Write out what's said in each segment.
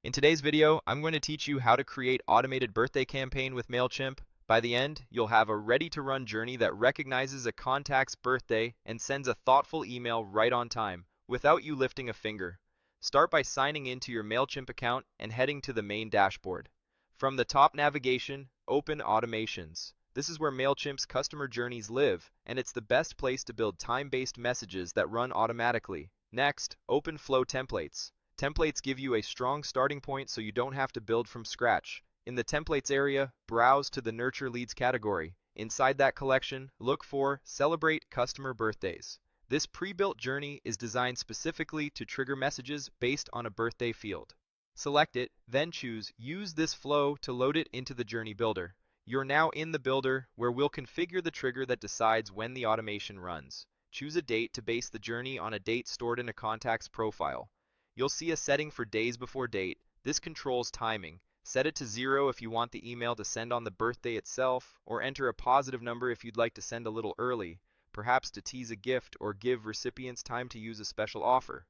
In today's video, I'm going to teach you how to create automated birthday campaign with Mailchimp. By the end, you'll have a ready-to-run journey that recognizes a contact's birthday and sends a thoughtful email right on time, without you lifting a finger. Start by signing into your Mailchimp account and heading to the main dashboard. From the top navigation, open Automations. This is where Mailchimp's customer journeys live, and it's the best place to build time-based messages that run automatically. Next, open Flow Templates. Templates give you a strong starting point so you don't have to build from scratch. In the Templates area, browse to the Nurture Leads category. Inside that collection, look for Celebrate Customer Birthdays. This pre-built journey is designed specifically to trigger messages based on a birthday field. Select it, then choose Use this flow to load it into the Journey Builder. You're now in the builder, where we'll configure the trigger that decides when the automation runs. Choose a date to base the journey on a date stored in a contact's profile. You'll see a setting for days before date. This controls timing. Set it to 0 if you want the email to send on the birthday itself, or enter a positive number if you'd like to send a little early, perhaps to tease a gift or give recipients time to use a special offer.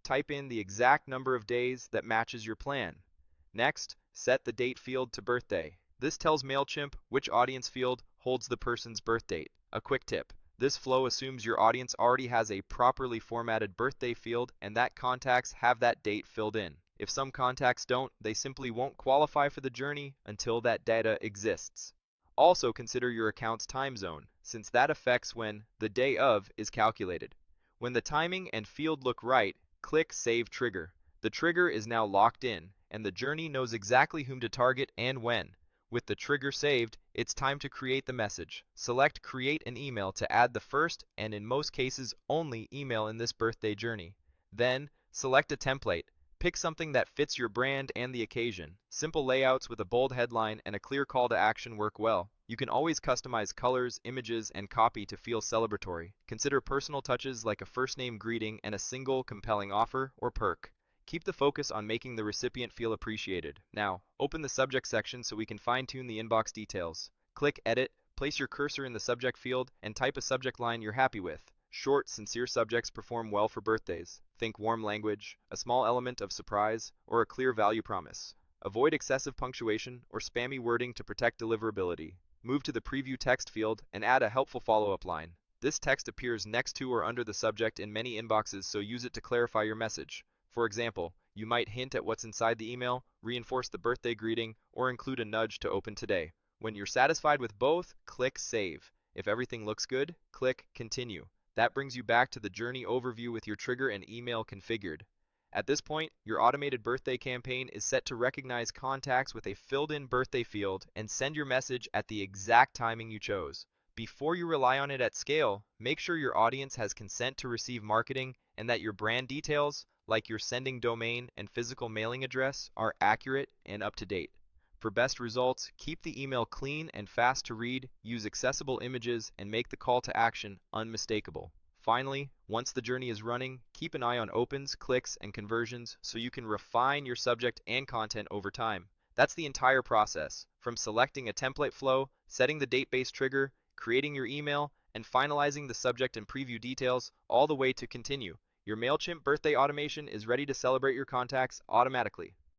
Type in the exact number of days that matches your plan. Next, set the date field to birthday. This tells Mailchimp which audience field holds the person's birth date. A quick tip: this flow assumes your audience already has a properly formatted birthday field and that contacts have that date filled in. If some contacts don't, they simply won't qualify for the journey until that data exists. Also consider your account's time zone, since that affects when the day of is calculated. When the timing and field look right, click Save Trigger. The trigger is now locked in, and the journey knows exactly whom to target and when. With the trigger saved, it's time to create the message. Select Create an Email to add the first, and in most cases only, email in this birthday journey. Then, select a template. Pick something that fits your brand and the occasion. Simple layouts with a bold headline and a clear call to action work well. You can always customize colors, images, and copy to feel celebratory. Consider personal touches like a first name greeting and a single compelling offer or perk. Keep the focus on making the recipient feel appreciated. Now, open the subject section so we can fine-tune the inbox details. Click Edit, place your cursor in the subject field, and type a subject line you're happy with. Short, sincere subjects perform well for birthdays. Think warm language, a small element of surprise, or a clear value promise. Avoid excessive punctuation or spammy wording to protect deliverability. Move to the Preview Text field and add a helpful follow-up line. This text appears next to or under the subject in many inboxes, so use it to clarify your message. For example, you might hint at what's inside the email, reinforce the birthday greeting, or include a nudge to open today. When you're satisfied with both, click Save. If everything looks good, click Continue. That brings you back to the journey overview with your trigger and email configured. At this point, your automated birthday campaign is set to recognize contacts with a filled-in birthday field and send your message at the exact timing you chose. Before you rely on it at scale, make sure your audience has consent to receive marketing and that your brand details, like your sending domain and physical mailing address, are accurate and up to date. For best results, keep the email clean and fast to read, use accessible images, and make the call to action unmistakable. Finally, once the journey is running, keep an eye on opens, clicks, and conversions so you can refine your subject and content over time. That's the entire process, from selecting a template flow, setting the date-based trigger, creating your email, and finalizing the subject and preview details, all the way to continue. Your Mailchimp birthday automation is ready to celebrate your contacts automatically.